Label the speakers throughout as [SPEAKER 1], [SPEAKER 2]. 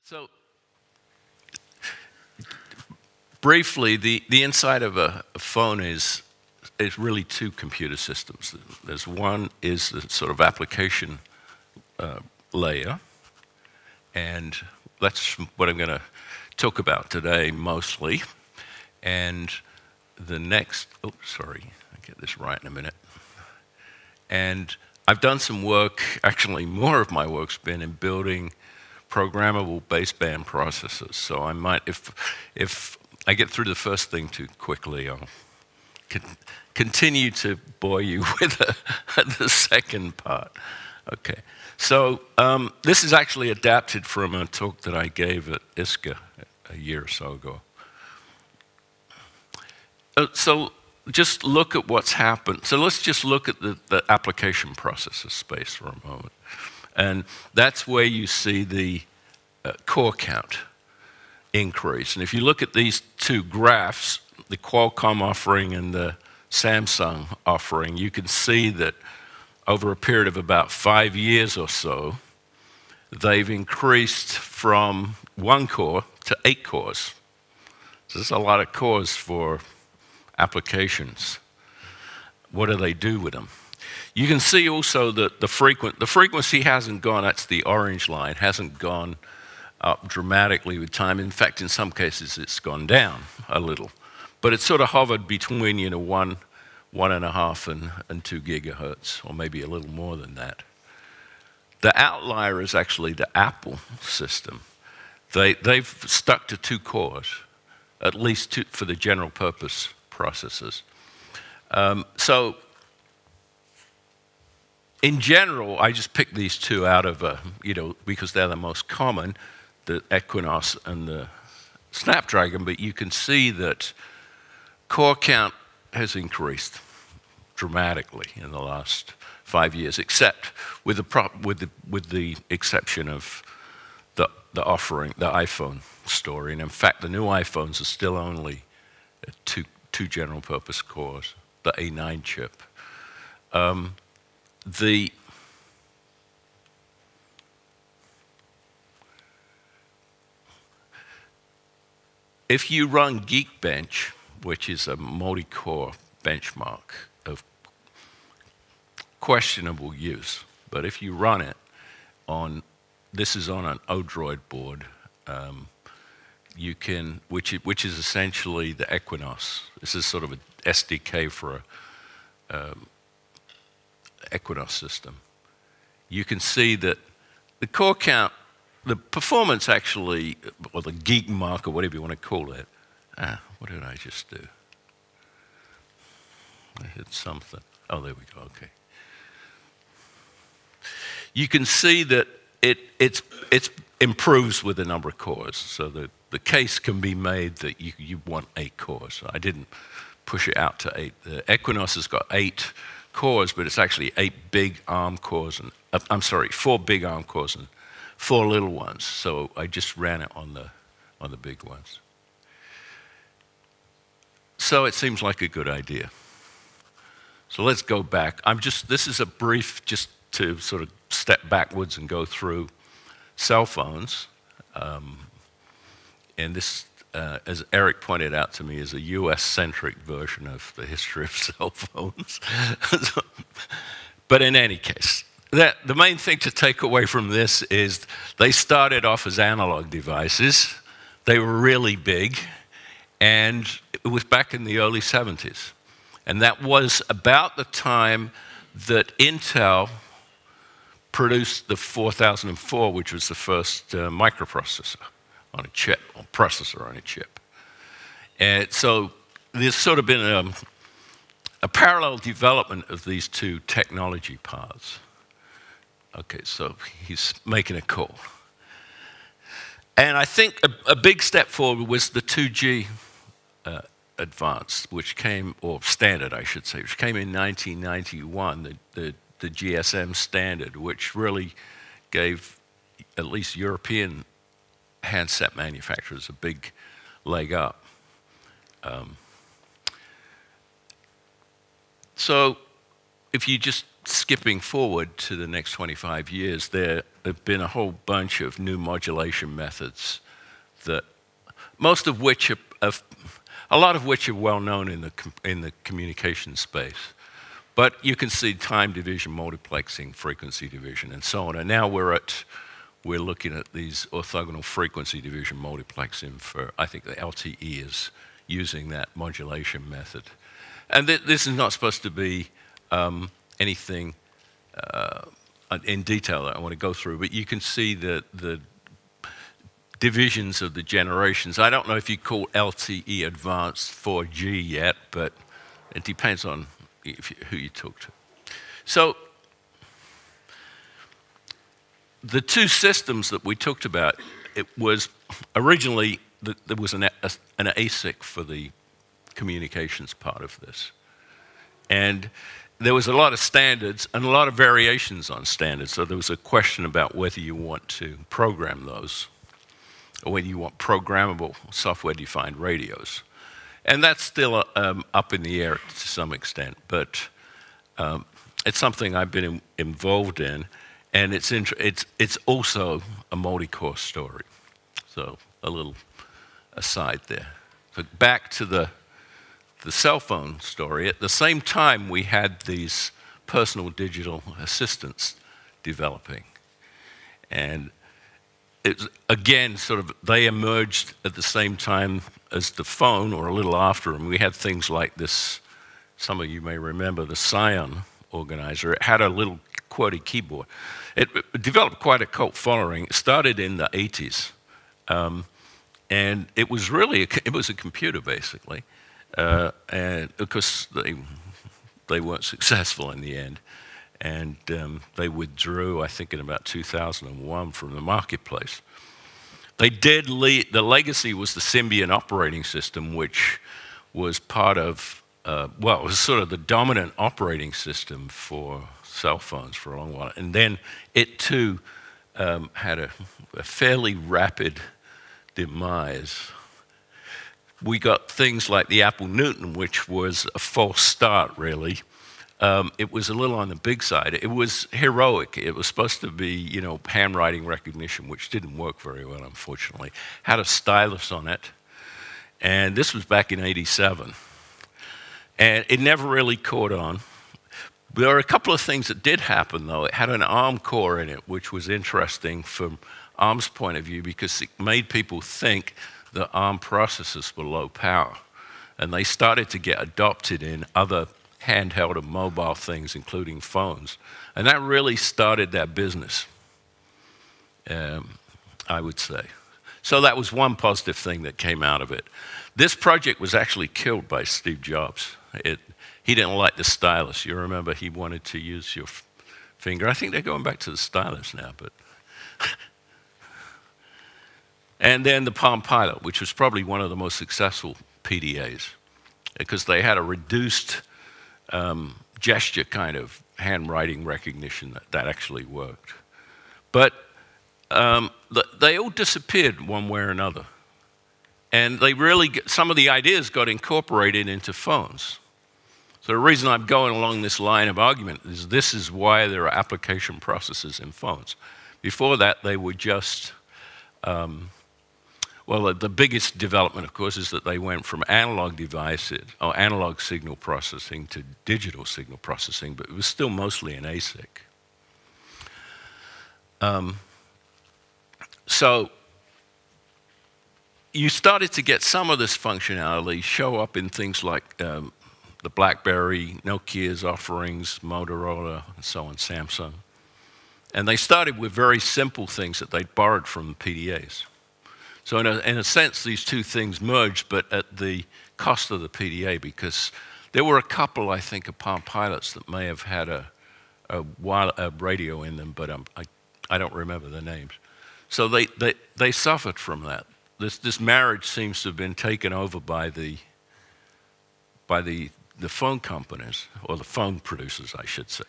[SPEAKER 1] So, briefly, the inside of a phone is really two computer systems. There's one is the sort of application layer, and that's what I'm going to talk about today mostly. And the next, oh, sorry, I'll get this right in a minute. And I've done some work, actually more of my work's been in building programmable baseband processors. So I might, if I get through the first thing too quickly, I'll continue to bore you with the second part. Okay, so this is actually adapted from a talk that I gave at ISCA a year or so ago. So just look at what's happened. So let's just look at the application processor space for a moment. And that's where you see the core count increase. And if you look at these two graphs, the Qualcomm offering and the Samsung offering, you can see that over a period of about 5 years or so, they've increased from 1 core to 8 cores. So there's a lot of cores for applications. What do they do with them? You can see also that the frequency hasn't gone, that's the orange line, hasn't gone up dramatically with time. In fact, in some cases, it's gone down a little. But it's sort of hovered between, you know, 1.5 and 2 gigahertz, or maybe a little more than that. The outlier is actually the Apple system. They've stuck to 2 cores, at least 2 for the general purpose processors. So in general, I just picked these two out of, because they're the most common, the Equinox and the Snapdragon, but you can see that core count has increased dramatically in the last 5 years, except with the exception of the offering, the iPhone story. And in fact, the new iPhones are still only two general purpose cores, the A9 chip. If you run Geekbench, which is a multi-core benchmark of questionable use, but if you run it on, this is on an Odroid board, you can, which is essentially the Equinox. This is sort of an SDK for a Equinox system. You can see that the core count, the performance actually, or the geek mark, or whatever you want to call it. What did I just do? I hit something. Oh, there we go, okay. You can see that it improves with the number of cores. So the case can be made that you want 8 cores. I didn't push it out to 8. The Equinox has got 8 cores, but it's actually 8 big ARM cores, and I'm sorry, 4 big ARM cores and 4 little ones. So I just ran it on the big ones. So it seems like a good idea. So let's go back. This is a brief, just to sort of step backwards and go through cell phones. And this, as Eric pointed out to me, is a US-centric version of the history of cell phones. But in any case, the main thing to take away from this is they started off as analog devices. They were really big, and it was back in the early 70s. And that was about the time that Intel produced the 4004, which was the first microprocessor on a chip, or processor on a chip. And so there's sort of been a parallel development of these two technology paths. Okay, so he's making a call. And I think a big step forward was the 2G advanced, which came, or standard, I should say, which came in 1991, the GSM standard, which really gave at least European handset manufacturers a big leg up. So if you just skipping forward to the next 25 years, there have been a whole bunch of new modulation methods that most of which are, a lot of which are well known in the communication space. But you can see time division, multiplexing, frequency division, and so on. And now we're looking at these orthogonal frequency division multiplexing for, I think the LTE is using that modulation method. And this is not supposed to be anything in detail that I want to go through, but you can see the divisions of the generations. I don't know if you call LTE advanced 4G yet, but it depends on who you talk to. So the two systems that we talked about, it was originally, there was an ASIC for the communications part of this. And there was a lot of standards and a lot of variations on standards. So there was a question about whether you want to program those or whether you want programmable software-defined radios. And that's still up in the air to some extent, but it's something I've been involved in, and it's also a multicore story. So a little aside there. So back to the cell phone story. At the same time, we had these personal digital assistants developing. And it's, again, sort of, they emerged at the same time as the phone, or a little after them. We had things like this, some of you may remember, the Scion organizer. It had a little QWERTY keyboard. It developed quite a cult following. It started in the 80s. And it was really, it was a computer, basically. And of course, they weren't successful in the end. And they withdrew, I think, in about 2001 from the marketplace. They did lead, the legacy was the Symbian operating system, which was part of, well, it was sort of the dominant operating system for cell phones for a long while. And then it too had a fairly rapid demise. We got things like the Apple Newton, which was a false start, really. It was a little on the big side. It was heroic. It was supposed to be, you know, handwriting recognition, which didn't work very well, unfortunately. Had a stylus on it, and this was back in '87. And it never really caught on. There were a couple of things that did happen, though. It had an ARM core in it, which was interesting from ARM's point of view, because it made people think that ARM processors were low power. And they started to get adopted in other handheld and mobile things, including phones. And that really started that business, I would say. So that was one positive thing that came out of it. This project was actually killed by Steve Jobs. He didn't like the stylus. You remember he wanted to use your finger. I think they're going back to the stylus now, but... And then the Palm Pilot, which was probably one of the most successful PDAs, because they had a reduced gesture kind of handwriting recognition that actually worked. But they all disappeared one way or another. And they really, some of the ideas got incorporated into phones. So the reason I'm going along this line of argument is this is why there are application processors in phones. Before that, they were just, well, the biggest development, of course, is that they went from analog devices, or analog signal processing, to digital signal processing, but it was still mostly an ASIC. So you started to get some of this functionality show up in things like the BlackBerry, Nokia's offerings, Motorola, and so on, Samsung. And they started with very simple things that they'd borrowed from the PDAs. So in a sense, these two things merged, but at the cost of the PDA, because there were a couple, I think, of Palm Pilots that may have had a radio in them, but I don't remember the names. So they suffered from that. This marriage seems to have been taken over by the phone companies, or the phone producers, I should say.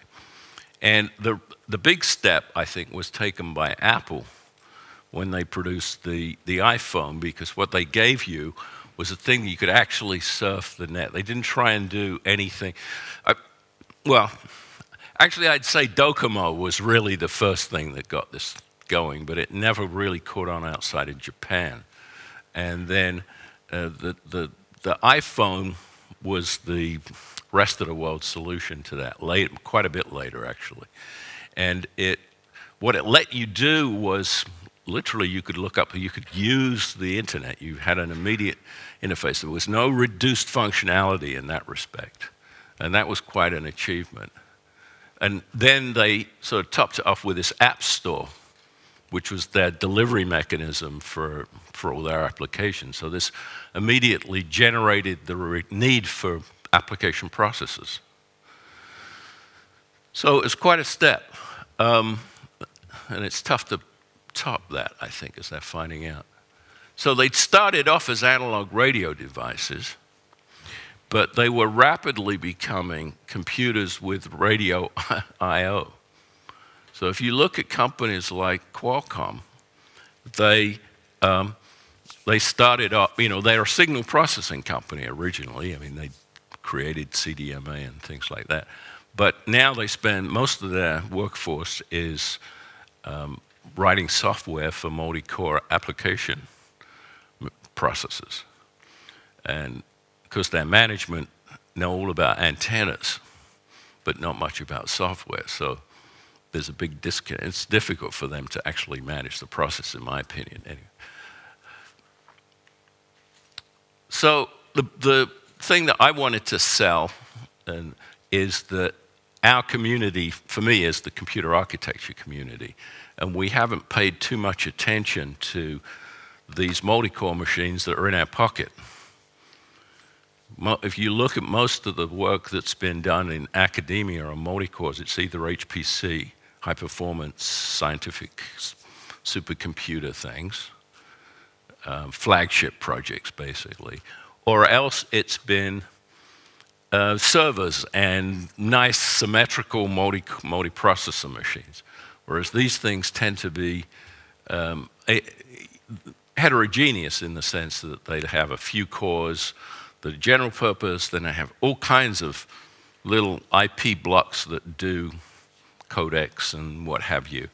[SPEAKER 1] And the big step, I think, was taken by Apple when they produced the iPhone, because what they gave you was a thing that you could actually surf the net. They didn't try and do anything. Well, Actually, I'd say Docomo was really the first thing that got this going, but it never really caught on outside of Japan. And then the iPhone was the rest of the world's solution to that, quite a bit later, actually. And what it let you do was literally you could look up, you could use the internet. You had an immediate interface. There was no reduced functionality in that respect. And that was quite an achievement. And then they sort of topped it off with this app store, which was their delivery mechanism for all their applications. So this immediately generated the need for application processes. So it's quite a step. And it's tough to top that, I think, as they're finding out. So they started off as analog radio devices, but they were rapidly becoming computers with radio I/O. So if you look at companies like Qualcomm, they started off, they're a signal processing company originally. I mean, they created CDMA and things like that. But now they spend, most of their workforce is writing software for multi-core application processes. And of course, their management know all about antennas, but not much about software. So there's a big disconnect. It's difficult for them to actually manage the process, in my opinion. Anyway. So the thing that I wanted to sell is that our community, for me, is the computer architecture community. And we haven't paid too much attention to these multi-core machines that are in our pocket. If you look at most of the work that's been done in academia on multi-cores, it's either HPC, high-performance scientific supercomputer things, flagship projects, basically, or else it's been servers and nice symmetrical multi-processor machines, whereas these things tend to be heterogeneous in the sense that they have a few cores that are general purpose, then they have all kinds of little IP blocks that do codecs and what have you,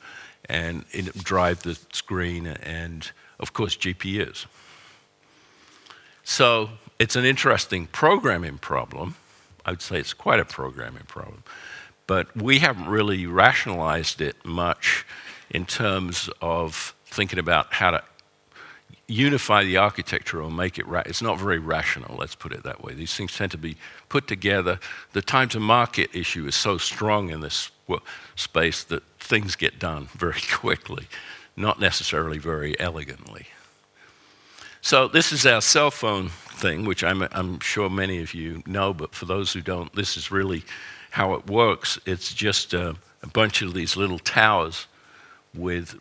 [SPEAKER 1] and drive the screen and, of course, GPUs. So it's an interesting programming problem. I would say it's quite a programming problem. But we haven't really rationalized it much in terms of thinking about how to unify the architecture or make it it's not very rational, let's put it that way. These things tend to be put together. The time to market issue is so strong in this space that things get done very quickly, not necessarily very elegantly. So this is our cell phone thing, which I'm sure many of you know, but for those who don't, this is really how it works. It's just a bunch of these little towers with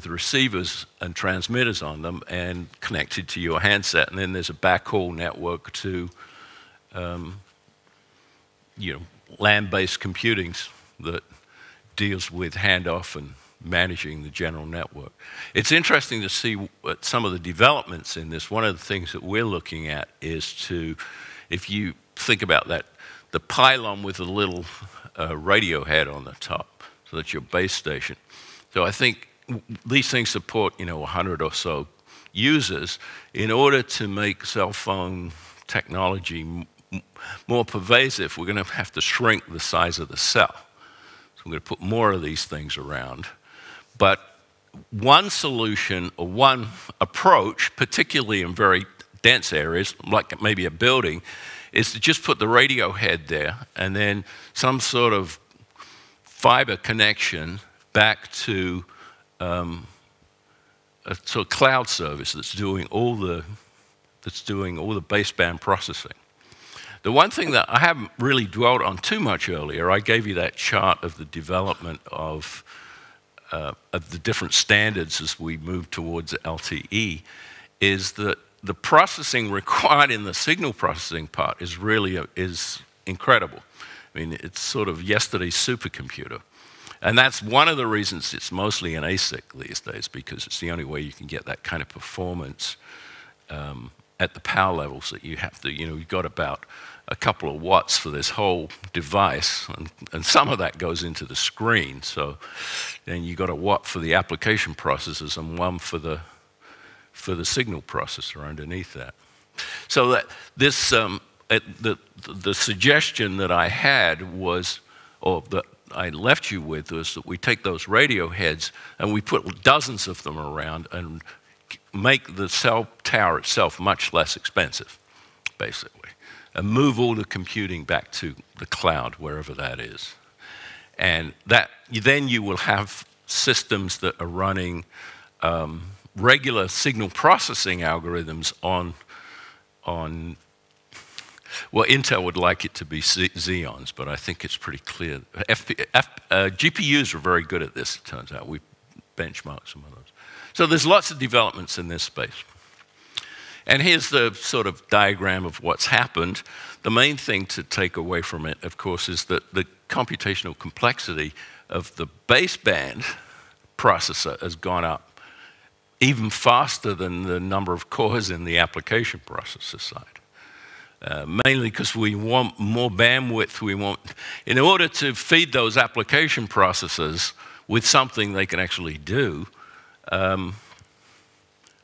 [SPEAKER 1] receivers and transmitters on them and connected to your handset. And then there's a backhaul network to land-based computing that deals with handoff and managing the general network. It's interesting to see some of the developments in this. One of the things that we're looking at is if you think about that, the pylon with a little radio head on the top, so that's your base station. So I think these things support, 100 or so users. In order to make cell phone technology more pervasive, we're going to have to shrink the size of the cell. So we're going to put more of these things around. But one solution or one approach, particularly in very dense areas, like maybe a building, is to just put the radio head there and then some sort of fiber connection back to a sort of cloud service that's doing all the baseband processing. The one thing that I haven't really dwelt on too much earlier, I gave you that chart of the development of the different standards as we move towards LTE, is that the processing required in the signal processing part is really incredible. I mean, it's sort of yesterday's supercomputer. And that's one of the reasons it's mostly an ASIC these days, because it's the only way you can get that kind of performance at the power levels that you have to, you've got about a couple of watts for this whole device, and some of that goes into the screen. So then you've got a watt for the application processors and one for the signal processor underneath that. So that this, the suggestion that I had was, or that I left you with, was that we take those radio heads and we put dozens of them around and make the cell tower itself much less expensive, basically, and move all the computing back to the cloud, wherever that is. And that, then you will have systems that are running regular signal processing algorithms on, well, Intel would like it to be Xeons, but I think it's pretty clear. GPUs are very good at this, it turns out. We benchmarked some of those. So there's lots of developments in this space. And here's the sort of diagram of what's happened. The main thing to take away from it, of course, is that the computational complexity of the baseband processor has gone up even faster than the number of cores in the application processor side. Mainly because we want more bandwidth. In order to feed those application processors with something they can actually do,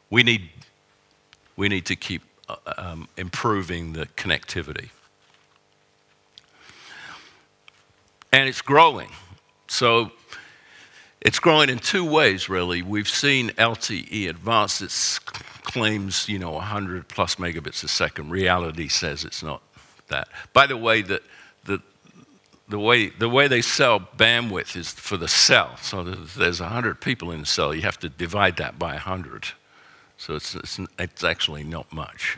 [SPEAKER 1] we need to keep improving the connectivity. And it's growing. So it's growing in two ways, really. We've seen LTE advance its claims, 100 plus megabits a second. Reality says it's not that. By the way, the way they sell bandwidth is for the cell. So there's 100 people in the cell. You have to divide that by 100. So it's actually not much,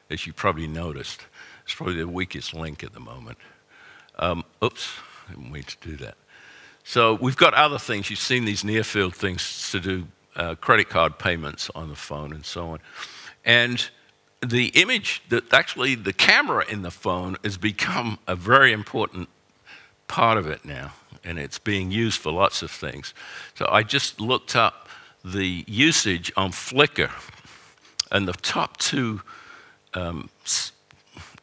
[SPEAKER 1] as you probably noticed. It's probably the weakest link at the moment. Oops, I didn't mean to do that. So we've got other things. You've seen these near-field things to do credit card payments on the phone and so on. And the image, actually the camera in the phone has become a very important part of it now, and it's being used for lots of things. So I just looked up the usage on Flickr, and the top two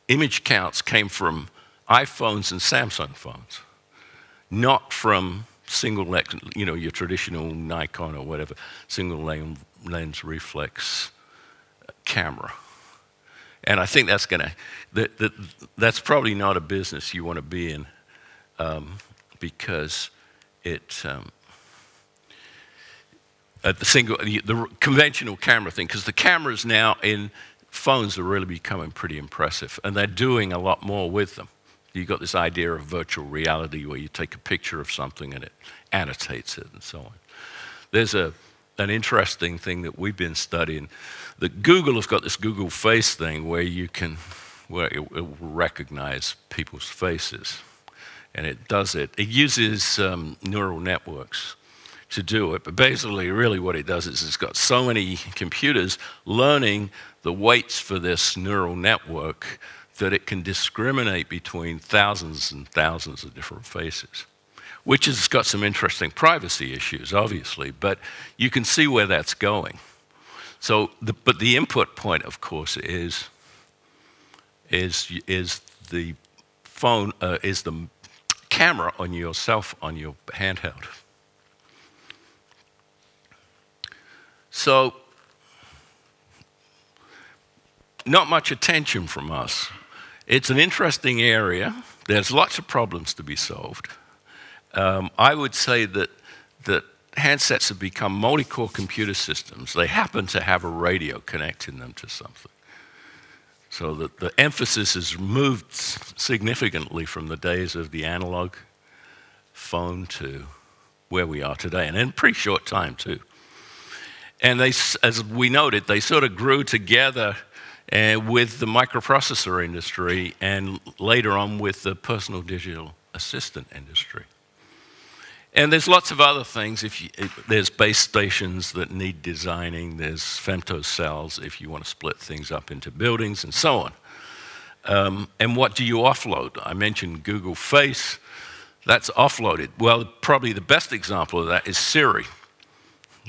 [SPEAKER 1] image counts came from iPhones and Samsung phones, not from single lens, your traditional Nikon or whatever, single lens reflex camera. And I think that's that's probably not a business you want to be in, because it the conventional camera thing, because the cameras now in phones are really becoming pretty impressive, and they're doing a lot more with them. You've got this idea of virtual reality where you take a picture of something and it annotates it and so on. There's an interesting thing that we've been studying. That Google has got this Google Face thing where it will recognize people's faces, and it does it. It uses neural networks to do it, but basically really what it does is it's got so many computers learning the weights for this neural network that it can discriminate between thousands and thousands of different faces, which has got some interesting privacy issues, obviously, but you can see where that's going. So, but the input point, of course, is the phone, is the camera on your handheld. So, not much attention from us. It's an interesting area. There's lots of problems to be solved. I would say that handsets have become multi-core computer systems. They happen to have a radio connecting them to something. So that the emphasis has moved significantly from the days of the analog phone to where we are today, and in a pretty short time too. And they, as we noted, they sort of grew together with the microprocessor industry and later on with the personal digital assistant industry. And there's lots of other things. There's base stations that need designing. There's femtocells if you want to split things up into buildings and so on. And what do you offload? I mentioned Google Face. That's offloaded. Well, probably the best example of that is Siri,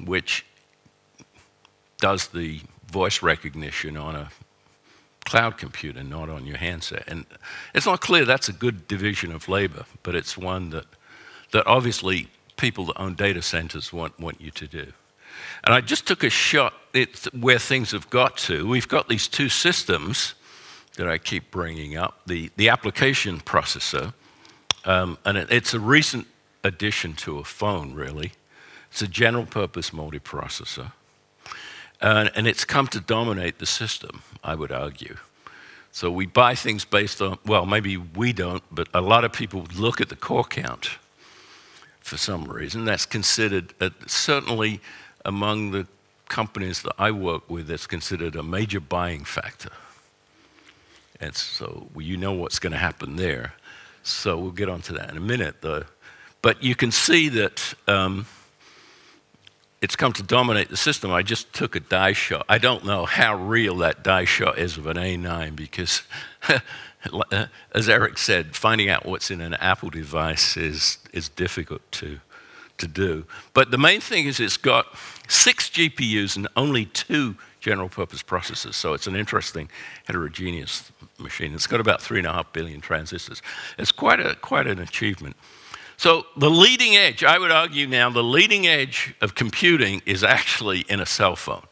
[SPEAKER 1] which does the voice recognition on cloud computer, not on your handset. And it's not clear that's a good division of labor, but it's one that obviously people that own data centers want you to do. And I just took a shot at where things have got to. We've got these two systems that I keep bringing up, the application processor, and it's a recent addition to a phone, really. It's a general purpose multiprocessor. And it's come to dominate the system, I would argue. So we buy things based on, well, maybe we don't, but a lot of people look at the core count for some reason. That's considered, certainly among the companies that I work with, it's considered a major buying factor. And so you know what's going to happen there. So we'll get onto that in a minute, though. But you can see that it's come to dominate the system. I just took a die shot. I don't know how real that die shot is of an A9 because, as Eric said, finding out what's in an Apple device is difficult to do. But the main thing is it's got 6 GPUs and only 2 general purpose processors. So it's an interesting heterogeneous machine. It's got about 3.5 billion transistors. It's quite an achievement. So the leading edge, I would argue now, the leading edge of computing is actually in a cell phone.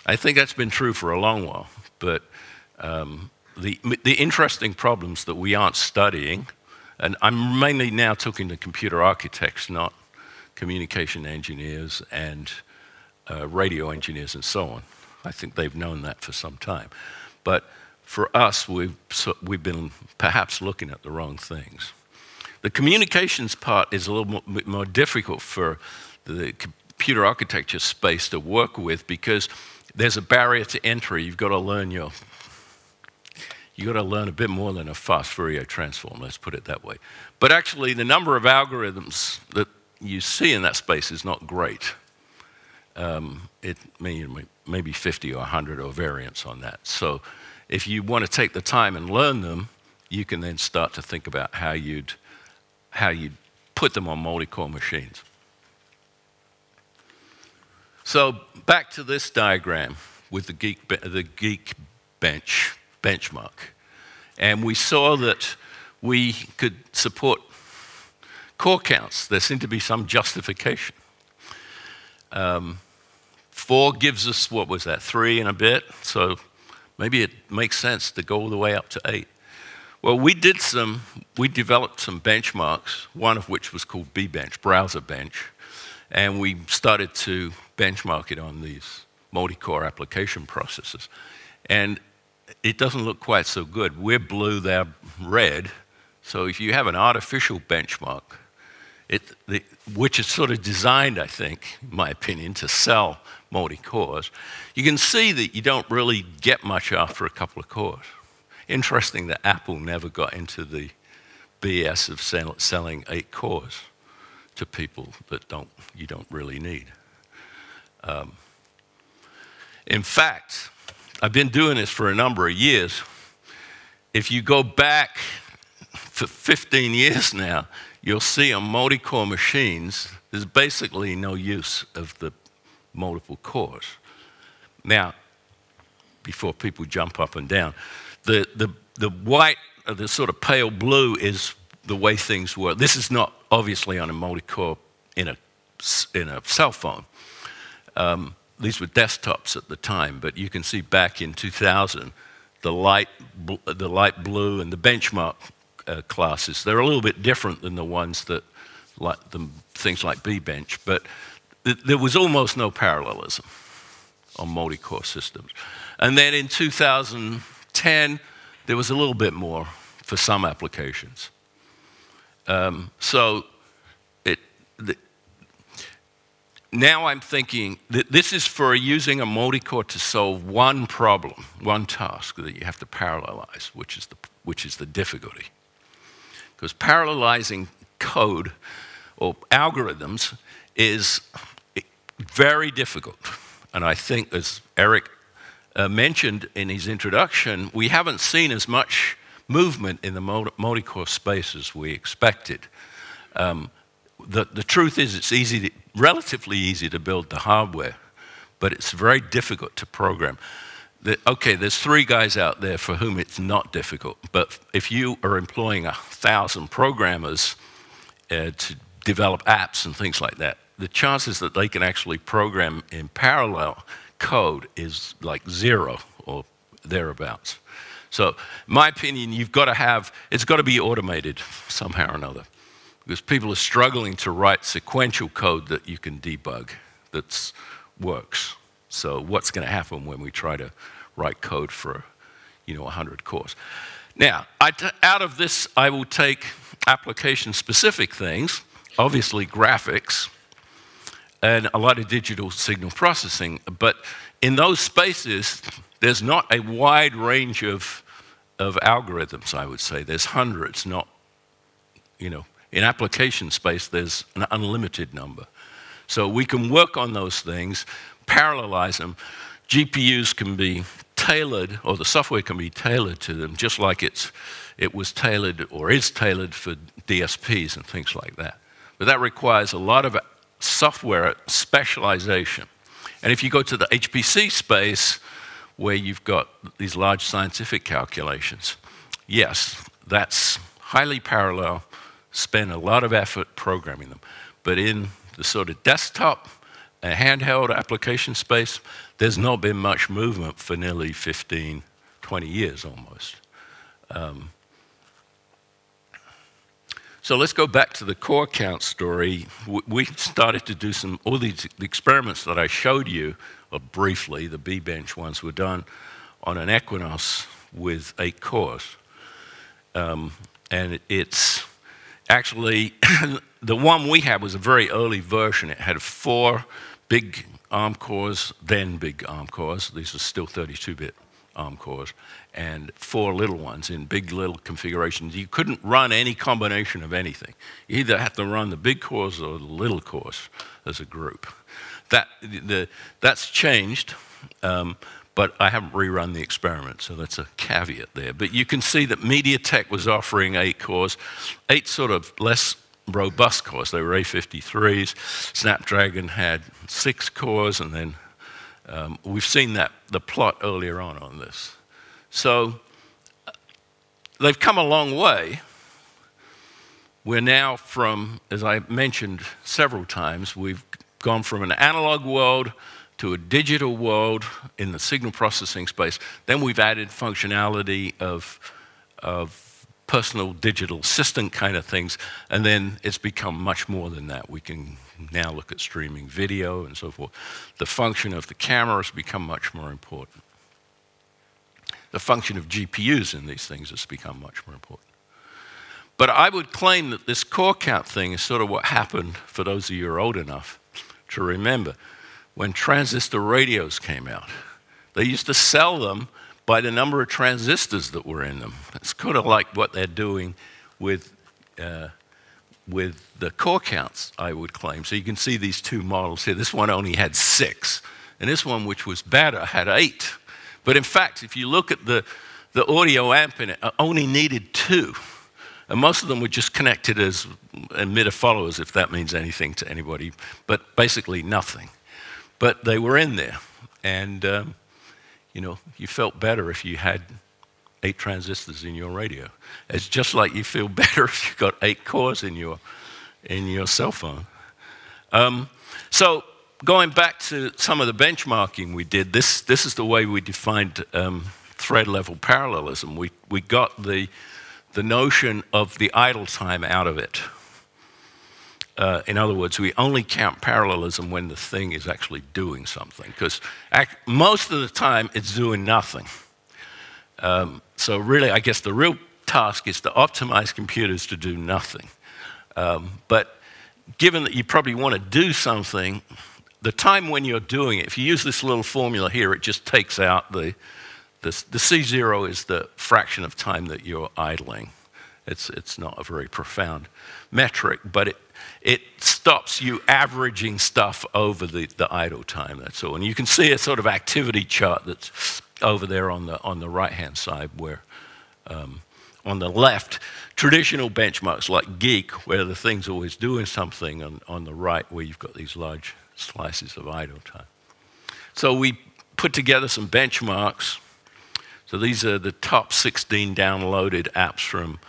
[SPEAKER 1] I think that's been true for a long while, but the interesting problems that we aren't studying, and I'm mainly now talking to computer architects, not communication engineers and radio engineers and so on. I think they've known that for some time. But for us, we've been perhaps looking at the wrong things. The communications part is a little more difficult for the computer architecture space to work with because there's a barrier to entry. You've got to learn a bit more than a fast Fourier transform, let's put it that way. But actually, the number of algorithms that you see in that space is not great. It maybe 50 or 100 or variants on that. So if you want to take the time and learn them, you can then start to think about how you'd put them on multicore machines. So back to this diagram with the geek benchmark. And we saw that we could support core counts. There seemed to be some justification. 4 gives us, what was that, 3 and a bit? So maybe it makes sense to go all the way up to 8. Well, we developed some benchmarks, one of which was called bbench, browser bench, and we started to benchmark it on these multi-core application processors. And it doesn't look quite so good. We're blue, they're red. So if you have an artificial benchmark, which is sort of designed, I think, in my opinion, to sell multi-cores, you can see that you don't really get much after a couple of cores. Interesting that Apple never got into the BS of selling 8 cores to people that you don't really need. In fact, I've been doing this for a number of years. If you go back for 15 years now, you'll see on multi-core machines, there's basically no use of the multiple cores. Now, before people jump up and down, the white, or the sort of pale blue is the way things work. This is not obviously on a multi-core in a cell phone. These were desktops at the time, but you can see back in 2000, the light blue and the benchmark classes, they're a little bit different than the ones that, things like bbench, but there was almost no parallelism on multi-core systems. And then in 2010, there was a little bit more for some applications. Now I'm thinking that this is for using a multi-core to solve one problem, one task that you have to parallelize, which is the difficulty. Because parallelizing code or algorithms is very difficult. And I think, as Eric mentioned in his introduction, we haven't seen as much movement in the multi-core space as we expected. The truth is it's relatively easy to build the hardware, but it's very difficult to program. okay, there's 3 guys out there for whom it's not difficult, but if you are employing 1,000 programmers to develop apps and things like that, the chances that they can actually program in parallel code is like 0 or thereabouts. So, in my opinion, you've got to have, it's got to be automated somehow or another, because people are struggling to write sequential code that you can debug, that works. So what's going to happen when we try to write code for, 100 cores? Now, out of this, I will take application-specific things, obviously graphics, and a lot of digital signal processing. But in those spaces, there's not a wide range of algorithms, I would say. There's hundreds, not, in application space, there's an unlimited number. So we can work on those things, parallelize them. GPUs can be tailored, or the software can be tailored to them, just like it was tailored or is tailored for DSPs and things like that. But that requires a lot of software specialization. And if you go to the HPC space, where you've got these large scientific calculations, yes, that's highly parallel, spend a lot of effort programming them. But in the sort of desktop and handheld application space, there's not been much movement for nearly 15, 20 years almost. So let's go back to the core count story. We started to do all these experiments that I showed you, or briefly, the B-bench ones were done on an Equinox with 8 cores. And it's actually, the one we had was a very early version. It had 4 big ARM cores, then big ARM cores. These are still 32-bit ARM cores, and 4 little ones in big little configurations. You couldn't run any combination of anything. You either have to run the big cores or the little cores as a group. That's changed, but I haven't rerun the experiment, so that's a caveat there. But you can see that MediaTek was offering 8 cores, 8 sort of less robust cores. They were A53s. Snapdragon had 6 cores, and then we've seen the plot earlier on this. So they've come a long way. We're now from, as I mentioned several times, we've gone from an analog world to a digital world in the signal processing space. Then we've added functionality of personal digital assistant kind of things, and then it's become much more than that. We can now look at streaming video and so forth. The function of the camera has become much more important. The function of GPUs in these things has become much more important. But I would claim that this core count thing is sort of what happened, for those of you who are old enough to remember, when transistor radios came out. They used to sell them by the number of transistors that were in them. It's kind of like what they're doing with the core counts, I would claim. So you can see these 2 models here. This one only had 6, and this one, which was better, had 8. But in fact, if you look at the audio amp in it, only needed 2. And most of them were just connected as emitter followers, if that means anything to anybody, but basically nothing. But they were in there, and you felt better if you had 8 transistors in your radio. It's just like you feel better if you've got 8 cores in your cell phone. So going back to some of the benchmarking we did, this is the way we defined thread-level parallelism. We got the notion of the idle time out of it. In other words, we only count parallelism when the thing is actually doing something, because most of the time it's doing nothing. So really, I guess the real task is to optimize computers to do nothing. But given that you probably want to do something, the time when you're doing it, if you use this little formula here, it just takes out the C0 is the fraction of time that you're idling. It's not a very profound metric, but it stops you averaging stuff over the idle time, that's all. And you can see a sort of activity chart that's over there on the right-hand side, where on the left, traditional benchmarks like Geek, where the thing's always doing something, and on the right, where you've got these large slices of idle time. So we put together some benchmarks. So these are the top 16 downloaded apps from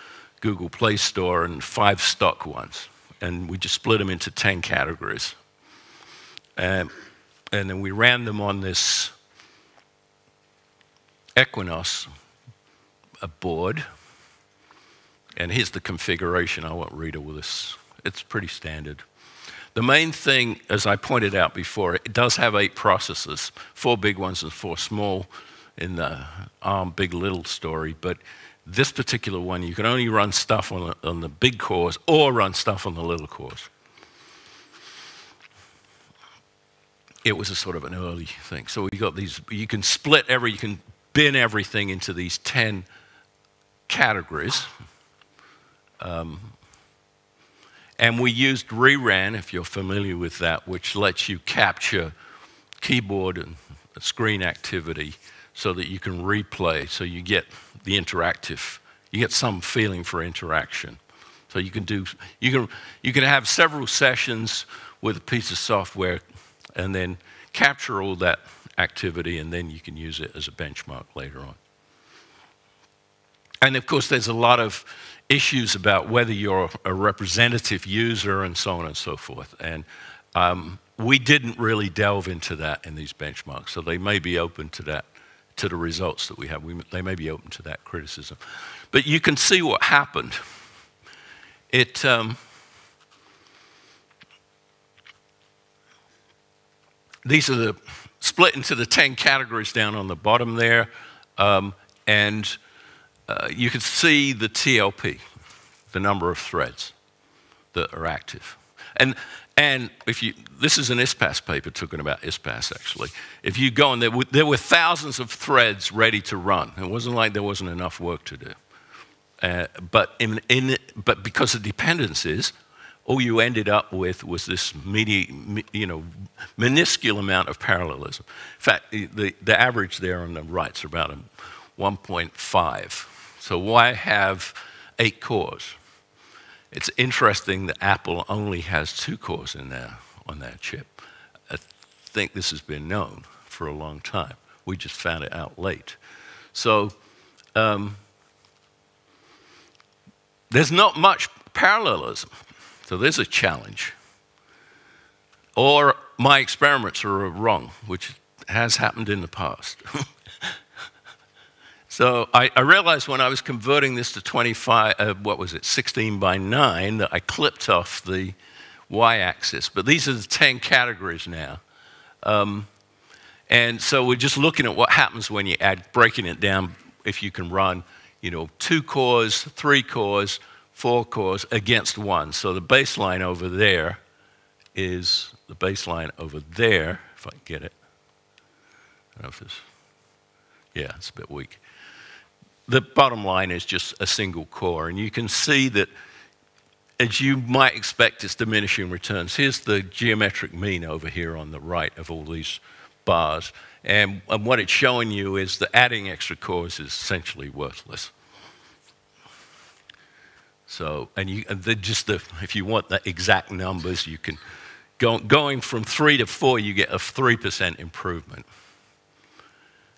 [SPEAKER 1] Google Play Store and 5 stock ones. And we just split them into 10 categories. And then we ran them on this Equinox board. And here's the configuration. I won't read all this. It's pretty standard. The main thing, as I pointed out before, it does have 8 processors, 4 big ones and 4 small in the ARM big little story. But this particular one, you can only run stuff on the big cores or run stuff on the little cores. It was a sort of an early thing. So we got these, you can bin everything into these 10 categories. And we used reran, if you're familiar with that, which lets you capture keyboard and screen activity so that you can replay, so you get the interactive, you get some feeling for interaction. So you can have several sessions with a piece of software and then capture all that activity, and then you can use it as a benchmark later on. And of course, there's a lot of issues about whether you're a representative user and so on and so forth. And we didn't really delve into that in these benchmarks, so they may be open to that, to the results that we have. They may be open to that criticism. But you can see what happened. These are split into the 10 categories down on the bottom there. You can see the TLP, the number of threads that are active. And this is an ISPAS paper talking about ISPAS, actually. If you go on, there were thousands of threads ready to run. It wasn't like there wasn't enough work to do. But because of dependencies, all you ended up with was this minuscule amount of parallelism. In fact, the average there on the right is about 1.5. So why have 8 cores? It's interesting that Apple only has 2 cores in there on that chip. I think this has been known for a long time. We just found it out late. So there's not much parallelism. So there's a challenge. Or my experiments are wrong, which has happened in the past. So I realized when I was converting this to 16 by 9, that I clipped off the y-axis. But these are the 10 categories now. And so we're just looking at what happens when you breaking it down, if you can run 2 cores, 3 cores, 4 cores against 1. So the baseline over there is the baseline over there, if I can get it. I don't know if this, yeah, it's a bit weak. The bottom line is just a single core, and you can see that, as you might expect, it's diminishing returns. Here's the geometric mean over here on the right of all these bars, and what it's showing you is that adding extra cores is essentially worthless. So, if you want the exact numbers, you can, going from 3 to 4, you get a 3% improvement.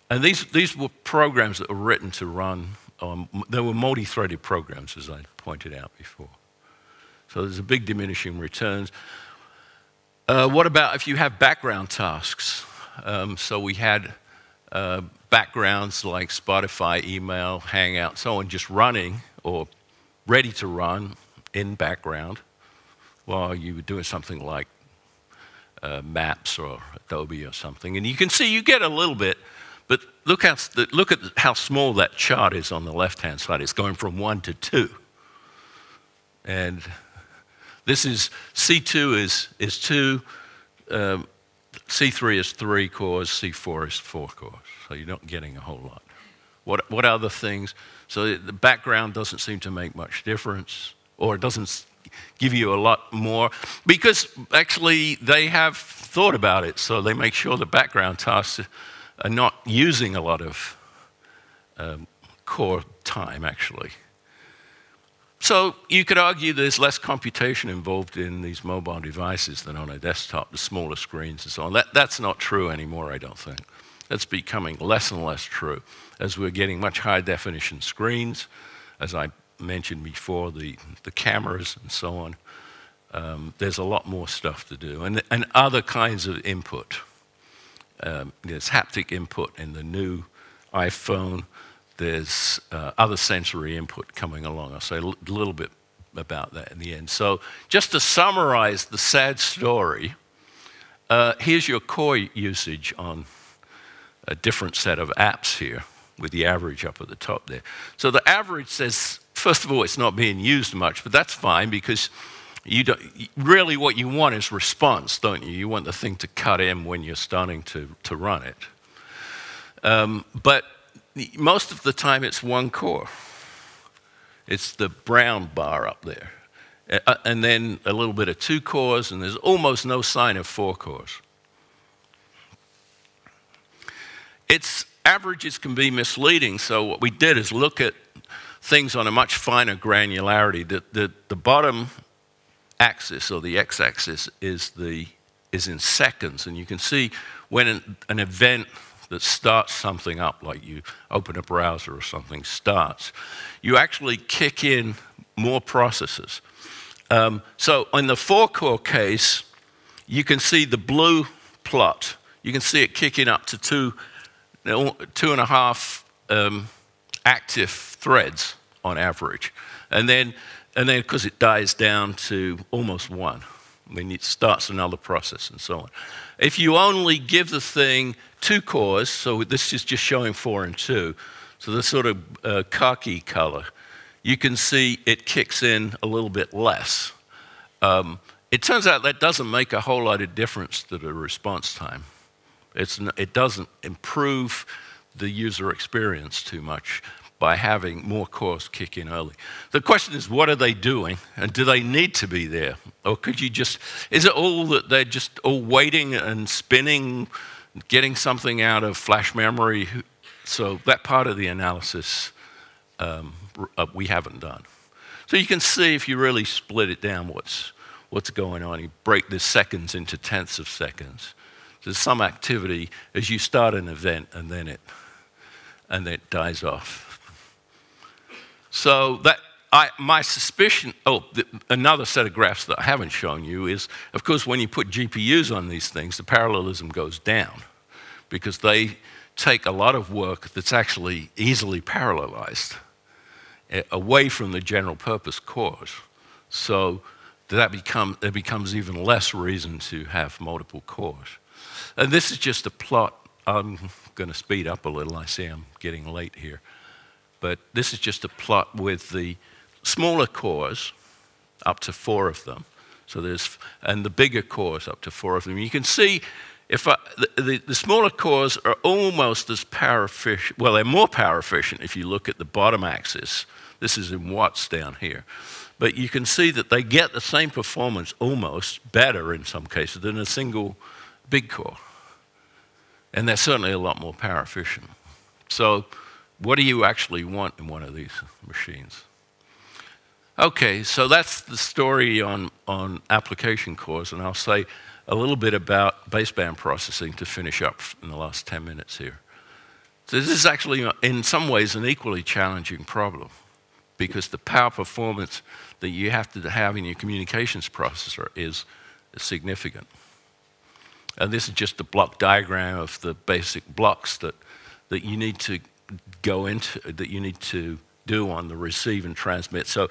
[SPEAKER 1] And these were programs that were written to run, they were multi-threaded programs, as I pointed out before. So there's a big diminishing returns. What about if you have background tasks? So we had backgrounds like Spotify, email, Hangout, so on, just running or ready to run in background while you were doing something like Maps or Adobe or something. And you can see you get a little bit, but look at how small that chart is on the left-hand side. It's going from 1 to 2. And this is, C2 is 2, C3 is 3 cores, C4 is 4 cores. So you're not getting a whole lot. What other things? So the background doesn't seem to make much difference, or it doesn't give you a lot more, because actually they have thought about it, so they make sure the background tasks are not using a lot of core time, actually. So you could argue there's less computation involved in these mobile devices than on a desktop, the smaller screens and so on. That's not true anymore, I don't think. That's becoming less and less true as we're getting much higher definition screens, as I mentioned before, the cameras and so on. There's a lot more stuff to do, and other kinds of input. There's haptic input in the new iPhone. There's other sensory input coming along. I'll say a little bit about that in the end. So just to summarize the sad story, here's your core usage on a different set of apps here, with the average up at the top there. So the average says, first of all, it's not being used much, but that's fine because really what you want is response, don't you? You want the thing to cut in when you're starting to run it. But most of the time it's one core. It's the brown bar up there. And then a little bit of 2 cores, and there's almost no sign of 4 cores. Its averages can be misleading, so what we did is look at things on a much finer granularity. The bottom axis, or the x-axis, is in seconds, and you can see when an event that starts something up, like you open a browser or something starts, you actually kick in more processes. So in the 4-core case, you can see the blue plot. You can see it kicking up to 2.5 active threads on average. And then of course, it dies down to almost 1. Then it starts another process and so on. If you only give the thing 2 cores, so this is just showing 4 and 2, so the sort of khaki color, you can see it kicks in a little bit less. It turns out that doesn't make a whole lot of difference to the response time. It doesn't improve the user experience too much by having more cores kick in early. The question is, what are they doing, and do they need to be there? Or could you just, is it all that they're just all waiting and spinning, getting something out of flash memory? So that part of the analysis we haven't done. So you can see, if you really split it down, what's going on. You break the seconds into tenths of seconds. There's some activity as you start an event, and then it dies off. So my suspicion, another set of graphs that I haven't shown you is, of course, when you put GPUs on these things, the parallelism goes down because they take a lot of work that's actually easily parallelized away from the general purpose cores. So there becomes even less reason to have multiple cores. And this is just a plot. I'm going to speed up a little. I see I'm getting late here. But this is just a plot with the smaller cores, up to 4 of them. So and the bigger cores, up to 4 of them. You can see the smaller cores are almost as power efficient. Well, they're more power efficient if you look at the bottom axis. This is in watts down here. But you can see that they get the same performance, almost better in some cases, than a single big core. And they're certainly a lot more power efficient. So what do you actually want in one of these machines? Okay, so that's the story on application cores, and I'll say a little bit about baseband processing to finish up in the last 10 minutes here. So this is actually, in some ways, an equally challenging problem, because the power performance that you have to have in your communications processor is significant. And this is just a block diagram of the basic blocks that you need to go into, that you need to do on the receive and transmit. So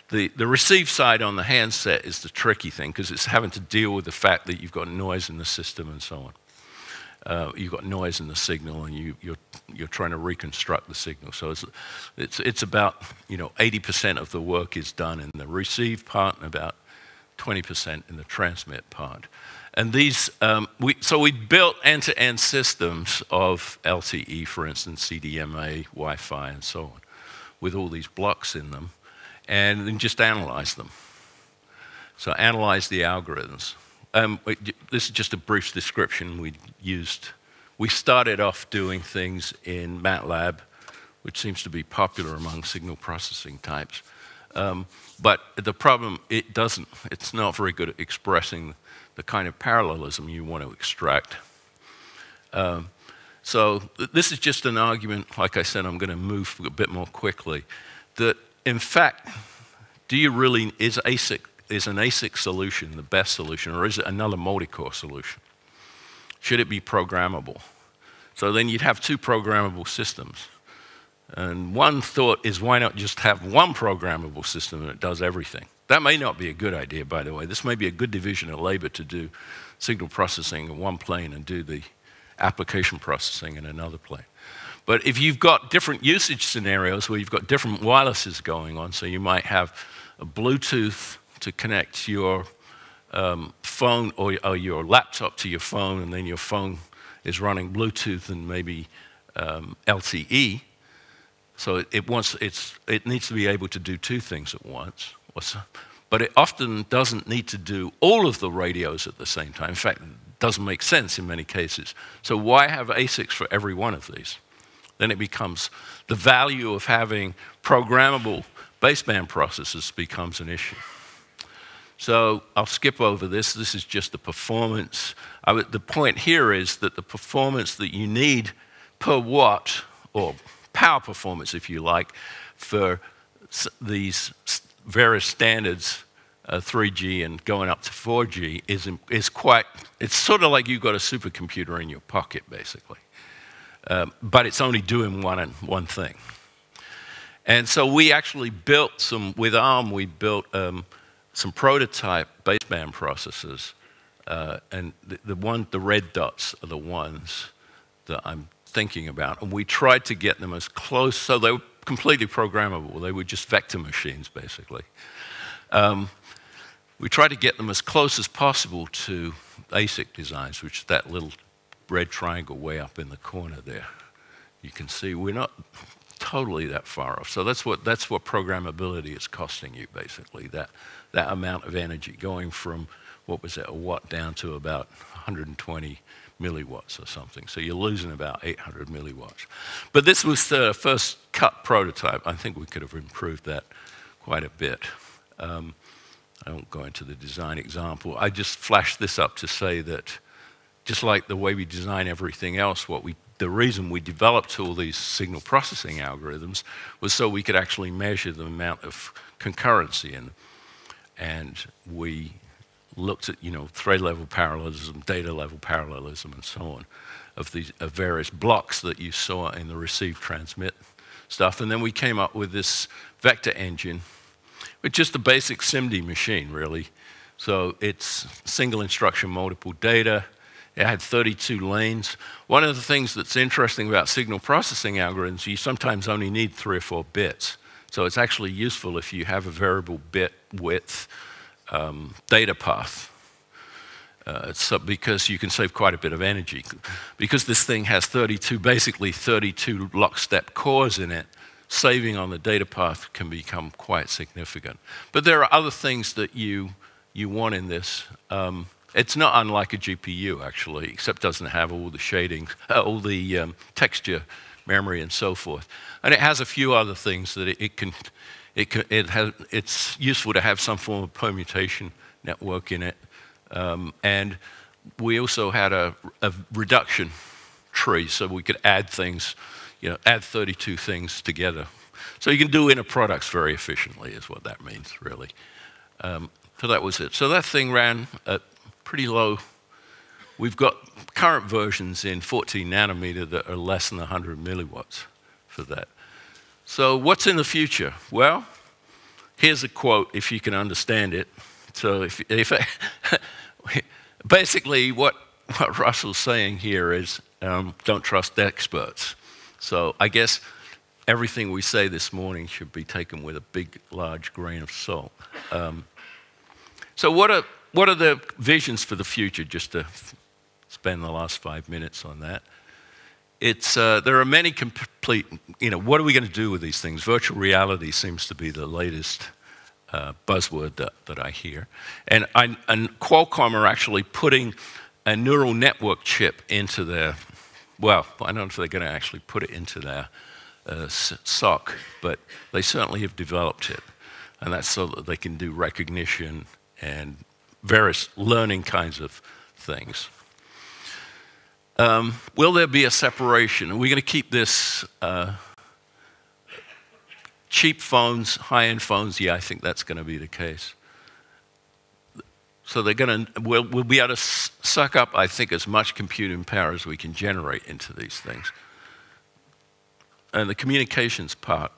[SPEAKER 1] the receive side on the handset is the tricky thing, because it's having to deal with the fact that you've got noise in the system and so on. You've got noise in the signal, and you're trying to reconstruct the signal. So it's about 80% of the work is done in the receive part, and about 20% in the transmit part. And these, so we built end-to-end systems of LTE, for instance, CDMA, Wi-Fi, and so on, with all these blocks in them, and then just analyze them. So analyze the algorithms. This is just a brief description we used. We started off doing things in MATLAB, which seems to be popular among signal processing types. But the problem, it's not very good at expressing the kind of parallelism you want to extract. So this is just an argument, like I said, I'm going to move a bit more quickly, that in fact, is an ASIC solution the best solution, or is it another multicore solution? Should it be programmable? So then you'd have two programmable systems. And one thought is, why not just have one programmable system that does everything? That may not be a good idea, by the way. This may be a good division of labor to do signal processing in one plane and do the application processing in another plane. But if you've got different usage scenarios where you've got different wirelesses going on, so you might have a Bluetooth to connect your phone or your laptop to your phone, and then your phone is running Bluetooth and maybe LTE. So it needs to be able to do two things at once. But it often doesn't need to do all of the radios at the same time. In fact, it doesn't make sense in many cases. So why have ASICs for every one of these? Then it becomes the value of having programmable baseband processors becomes an issue. So I'll skip over this. This is just the performance. The point here is that the performance that you need per watt, or power performance if you like, for these various standards, 3G and going up to 4G, is quite, it's sort of like you've got a supercomputer in your pocket, basically. But it's only doing one thing. And so we actually built with ARM, we built some prototype baseband processors. And the red dots are the ones that I'm thinking about. And we tried to get them as close, so they were completely programmable. They were just vector machines, basically. We tried to get them as close as possible to ASIC designs, which is that little red triangle way up in the corner there. You can see we're not totally that far off. So that's what programmability is costing you, basically, that amount of energy, going from, what was it, a watt down to about 120 milliwatts or something. So you're losing about 800 milliwatts. But this was the first cut prototype. I think we could have improved that quite a bit. I won't go into the design example. I just flashed this up to say that just like the way we design everything else, the reason we developed all these signal processing algorithms was so we could actually measure the amount of concurrency and we looked at, thread level parallelism, data level parallelism, and so on, of various blocks that you saw in the receive transmit stuff. And then we came up with this vector engine with just a basic SIMD machine, really. So it's single instruction, multiple data. It had 32 lanes. One of the things that's interesting about signal processing algorithms, you sometimes only need 3 or 4 bits. So it's actually useful if you have a variable bit width data path. Because you can save quite a bit of energy. Because this thing has basically 32 lockstep cores in it, saving on the data path can become quite significant. But there are other things that you want in this. It's not unlike a GPU, actually, except doesn't have all the shading, all the texture memory and so forth. And it has a few other things that it's useful to have some form of permutation network in it. And we also had a reduction tree, so we could add things, add 32 things together. So you can do inner products very efficiently is what that means, really. So that was it. So that thing ran at pretty low. We've got current versions in 14 nanometer that are less than 100 milliwatts for that. So what's in the future? Well, here's a quote, if you can understand it. So basically what Russell's saying here is don't trust experts. So I guess everything we say this morning should be taken with a big, large grain of salt. So what are the visions for the future, just to spend the last 5 minutes on that? There are many complete, what are we going to do with these things? Virtual reality seems to be the latest buzzword that I hear. And Qualcomm are actually putting a neural network chip into their, well, I don't know if they're going to actually put it into their SoC, but they certainly have developed it. And that's so that they can do recognition and various learning kinds of things. Will there be a separation? Are we going to keep this cheap phones, high-end phones? Yeah, I think that's going to be the case. So we'll be able to suck up, I think, as much computing power as we can generate into these things. And the communications part,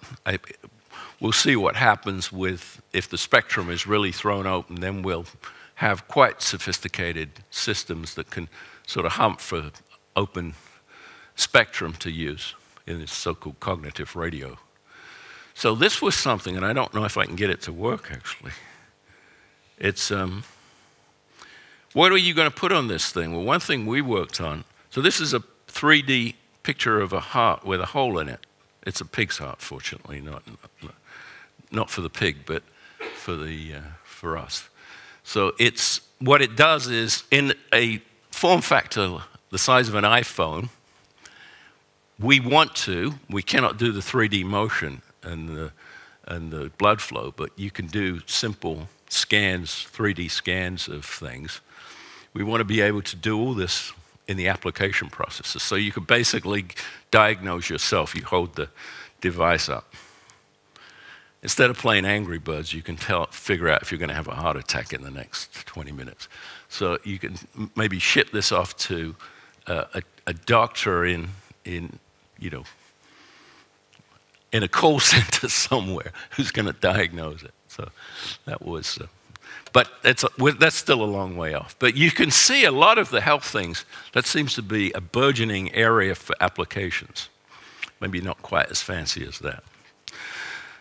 [SPEAKER 1] we'll see what happens with, if the spectrum is really thrown open, then we'll have quite sophisticated systems that can sort of hunt for open spectrum to use in this so-called cognitive radio. So this was something, and I don't know if I can get it to work, actually. It's, what are you going to put on this thing? Well, one thing we worked on, so this is a 3D picture of a heart with a hole in it. It's a pig's heart, fortunately, not for the pig, but for us. So what it does is, in a form factor the size of an iPhone, we cannot do the 3D motion and the blood flow, but you can do simple scans, 3D scans of things. We want to be able to do all this in the application processes. So you could basically diagnose yourself. You hold the device up. Instead of playing Angry Birds, you can figure out if you're going to have a heart attack in the next 20 minutes. So you can maybe ship this off to a doctor in a call center somewhere who's going to diagnose it. So that was, but that's still a long way off. But you can see a lot of the health things, that seems to be a burgeoning area for applications. Maybe not quite as fancy as that.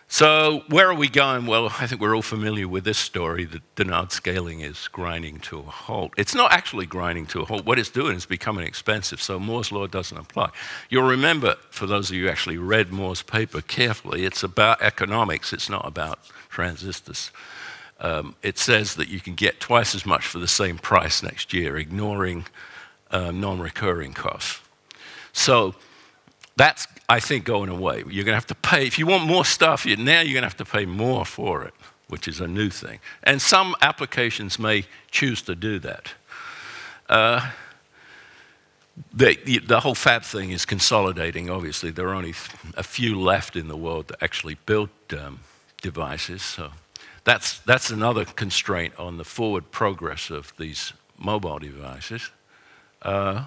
[SPEAKER 1] So where are we going? Well, I think we're all familiar with this story that Dennard scaling is grinding to a halt. It's not actually grinding to a halt. What it's doing is becoming expensive, so Moore's law doesn't apply. You'll remember, for those of you who actually read Moore's paper carefully, it's about economics. It's not about transistors. It says that you can get twice as much for the same price next year, ignoring non-recurring costs. So that's, I think, going away. You're going to have to pay. If you want more stuff, now you're going to have to pay more for it, which is a new thing. And some applications may choose to do that. The whole fab thing is consolidating, obviously. There are only a few left in the world that actually build devices. So that's another constraint on the forward progress of these mobile devices. Yeah,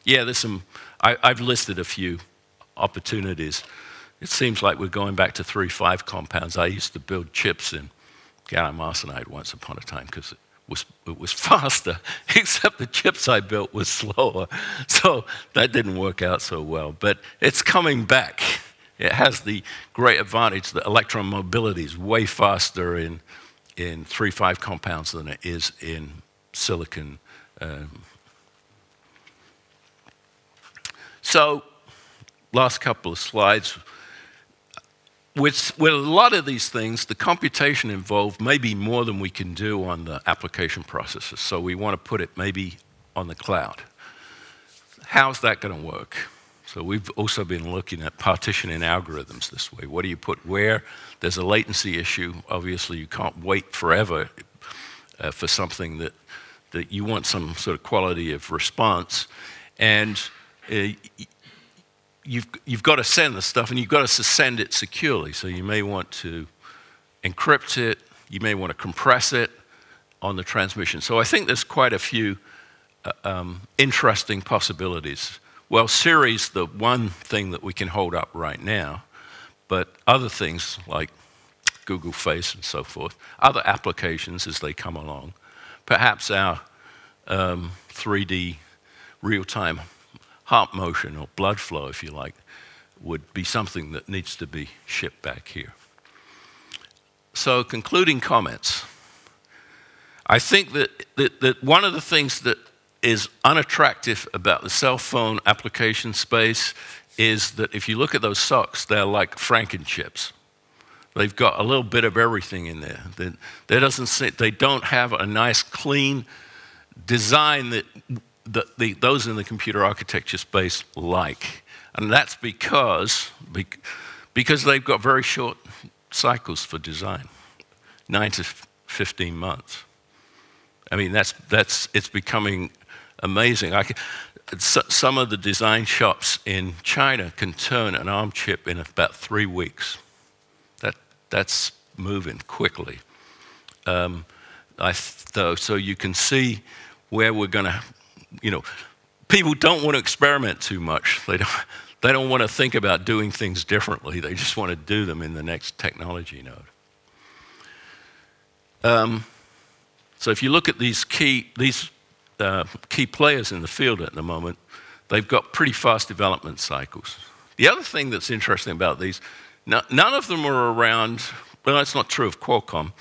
[SPEAKER 1] there's some, I've listed a few opportunities. It seems like we're going back to 3-5 compounds. I used to build chips in gallium arsenide once upon a time because it was faster, except the chips I built was slower. So that didn't work out so well. But it's coming back. It has the great advantage that electron mobility is way faster in 3-5 compounds than it is in silicon. So last couple of slides. With a lot of these things, the computation involved may be more than we can do on the application processes. So we want to put it maybe on the cloud. How's that going to work? So we've also been looking at partitioning algorithms this way. What do you put where? There's a latency issue. Obviously, you can't wait forever for something that you want some sort of quality of response. And you've got to send the stuff, and you've got to send it securely. So you may want to encrypt it. You may want to compress it on the transmission. So I think there's quite a few interesting possibilities. Well, Siri's the one thing that we can hold up right now, but other things like Google Face and so forth, other applications as they come along, perhaps our 3D real-time heart motion or blood flow, if you like, would be something that needs to be shipped back here. So concluding comments. I think that one of the things that is unattractive about the cell phone application space is that if you look at those socks, they're like Frankenchips. They've got a little bit of everything in there. They don't have a nice, clean design that those in the computer architecture space like. And that's because they've got very short cycles for design, 9 to 15 months. I mean, it's becoming amazing. Some of the design shops in China can turn an ARM chip in about 3 weeks. That's moving quickly. So you can see where we're going to, people don't want to experiment too much. They don't want to think about doing things differently. They just want to do them in the next technology node. So if you look at these key players in the field at the moment, they've got pretty fast development cycles. The other thing that's interesting about these, none of them were around, well, that's not true of Qualcomm,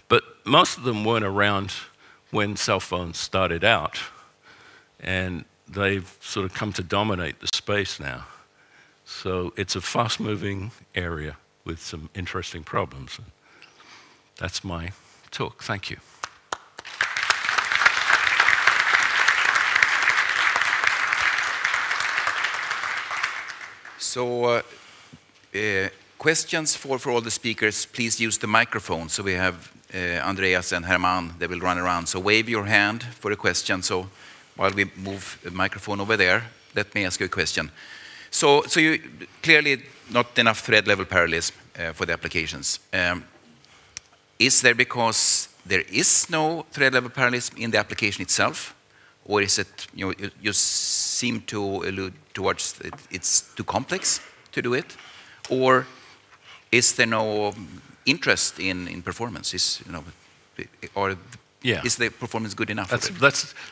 [SPEAKER 1] but most of them weren't around when cell phones started out. And they've sort of come to dominate the space now. So it's a fast-moving area with some interesting problems. That's my talk. Thank you.
[SPEAKER 2] So questions for all the speakers, please use the microphone. So we have Andreas and Herman, they will run around. So wave your hand for a question. So while we move the microphone over there, let me ask you a question. So you clearly not enough thread level parallelism for the applications. Is there because there is no thread level parallelism in the application itself? Or is it, you seem to allude towards it's too complex to do it? Or is there no interest in performance? Is the performance good enough?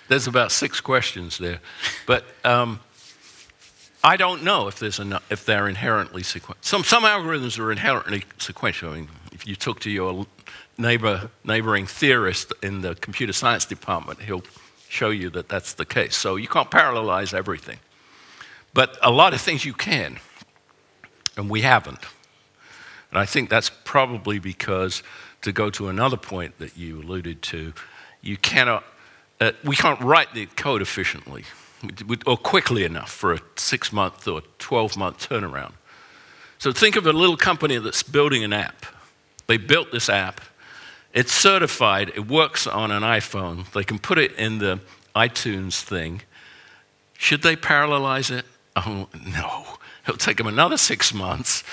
[SPEAKER 1] There's about 6 questions there, but I don't know if they're inherently sequential. Some algorithms are inherently sequential. I mean, if you talk to your neighboring theorist in the computer science department, he'll show you that that's the case. So you can't parallelize everything, but a lot of things you can, and we haven't. And I think that's probably because, to go to another point that you alluded to, we can't write the code efficiently or quickly enough for a 6-month or 12-month turnaround. So think of a little company that's building an app. They built this app. It's certified. It works on an iPhone. They can put it in the iTunes thing. Should they parallelize it? Oh, no. It'll take them another 6 months.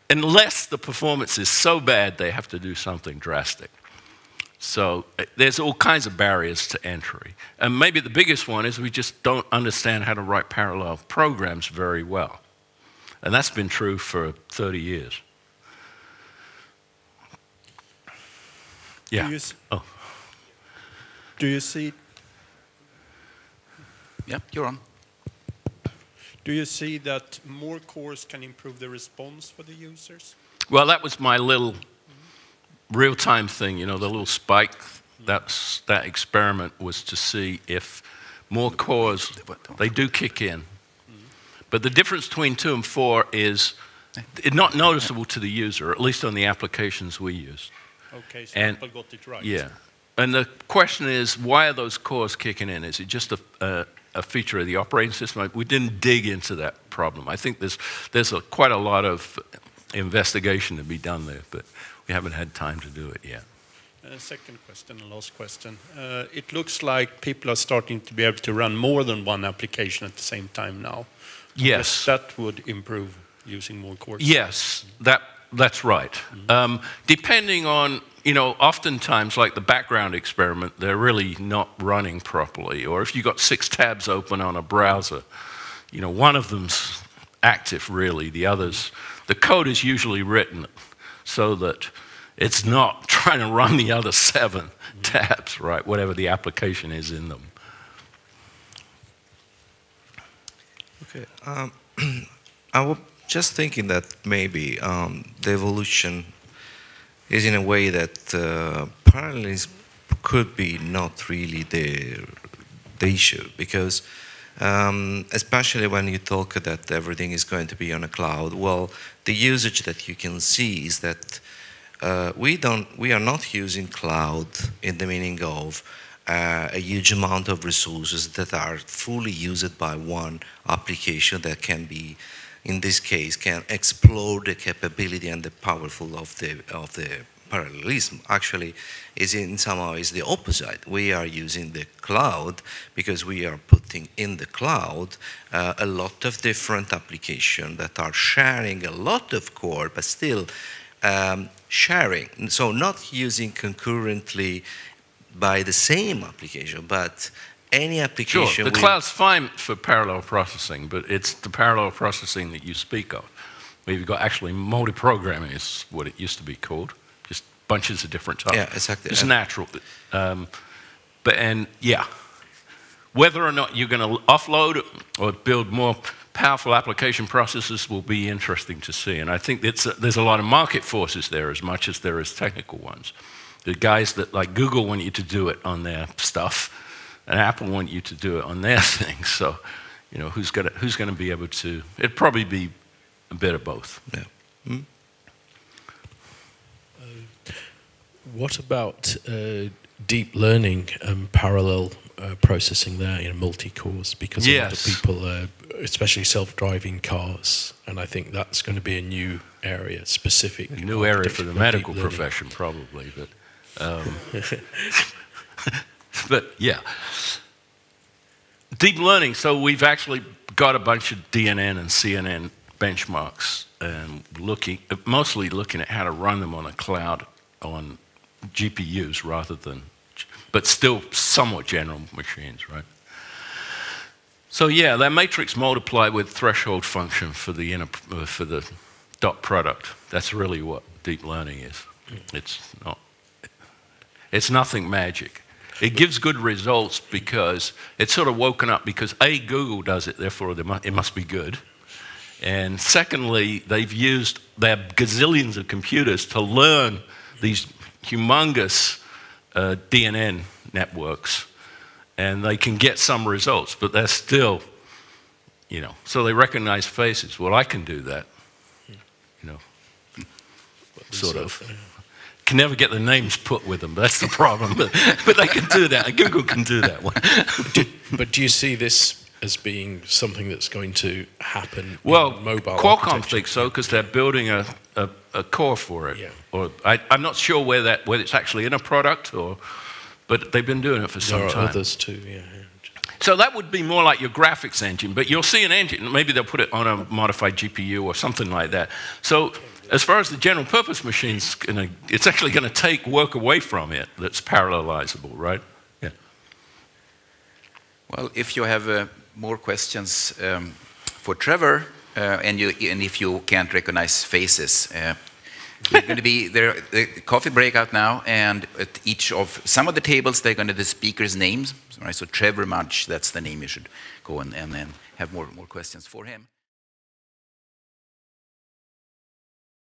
[SPEAKER 1] Unless the performance is so bad, they have to do something drastic. So there's all kinds of barriers to entry. And maybe the biggest one is we just don't understand how to write parallel programs very well. And that's been true for 30 years. Yeah.
[SPEAKER 3] Do you see?
[SPEAKER 2] Yeah, you're on.
[SPEAKER 3] Do you see that more cores can improve the response for the users?
[SPEAKER 1] Well, that was my little real-time thing, the little spike. That experiment was to see if more cores, they do kick in. But the difference between 2 and 4 is not noticeable to the user, at least on the applications we use.
[SPEAKER 3] Okay, so Apple got it right.
[SPEAKER 1] Yeah. And the question is, why are those cores kicking in? Is it just a feature of the operating system? We didn't dig into that problem. I think there's quite a lot of investigation to be done there, but we haven't had time to do it yet.
[SPEAKER 3] Second question and last question. It looks like people are starting to be able to run more than one application at the same time now.
[SPEAKER 1] Yes.
[SPEAKER 3] That would improve using more cores.
[SPEAKER 1] Yes, that's right. Depending on, oftentimes, like the background experiment, they're really not running properly. Or if you've got 6 tabs open on a browser, one of them's active, really. The others, the code is usually written so that it's not trying to run the other 7 tabs, right? Whatever the application is in them.
[SPEAKER 4] Okay. I was just thinking that maybe the evolution is in a way that parallelism could be not really the issue, because especially when you talk that everything is going to be on a cloud, well, the usage that you can see is that we are not using cloud in the meaning of a huge amount of resources that are fully used by one application that can be, in this case, can explore the capability and the powerful of the parallelism. Actually, somehow is the opposite. We are using the cloud because we are putting in the cloud a lot of different applications that are sharing a lot of core, but still sharing. So not using concurrently by the same application, but any application.
[SPEAKER 1] Sure, the cloud's fine for parallel processing, but it's the parallel processing that you speak of. Where you've got actually multi-programming is what it used to be called, just bunches of different types.
[SPEAKER 4] Yeah, exactly.
[SPEAKER 1] It's natural. Whether or not you're going to offload or build more powerful application processors will be interesting to see. And I think there's a lot of market forces there as much as there is technical ones. The guys that, like Google, want you to do it on their stuff, and Apple want you to do it on their things. So, you know, who's going to be able to? It'd probably be a bit of both.
[SPEAKER 4] Yeah. Hmm?
[SPEAKER 5] What about deep learning and parallel processing there, you know, multi-cores? Because a lot of people, especially self-driving cars, and I think that's going to be a new area, specific.
[SPEAKER 1] A new area for the medical profession, probably, but. But yeah, deep learning. So we've actually got a bunch of DNN and CNN benchmarks, and mostly looking at how to run them on a cloud on GPUs rather than, but still somewhat general machines, right? So yeah, that matrix multiply with threshold function for the dot product. That's really what deep learning is. It's nothing magic. It gives good results because it's sort of woken up because A, Google does it, therefore it must be good. And secondly, they have gazillions of computers to learn these humongous DNN networks, and they can get some results, but they're still, you know, so they recognize faces. Well, I can do that, you know, sort of. Can never get the names put with them. That's the problem. But they can do that. Google can do that one.
[SPEAKER 5] But do you see this as being something that's going to happen
[SPEAKER 1] in
[SPEAKER 5] mobile
[SPEAKER 1] Qualcomm thinks so because they're building a core for it.
[SPEAKER 5] Yeah.
[SPEAKER 1] Or I'm not sure whether it's actually in a product but they've been doing it for some time.
[SPEAKER 5] There are others too, yeah.
[SPEAKER 1] So that would be more like your graphics engine, but you'll see an engine. Maybe they'll put it on a modified GPU or something like that. So as far as the general purpose machine's it's actually going to take work away from it that's parallelizable, right? Yeah.
[SPEAKER 2] Well, if you have more questions for Trevor, and if you can't recognize faces, there's going to be a coffee breakout now, and at some of the tables they're going to the speakers' names. Right? So Trevor Mudge, that's the name you should go and then have more questions for him.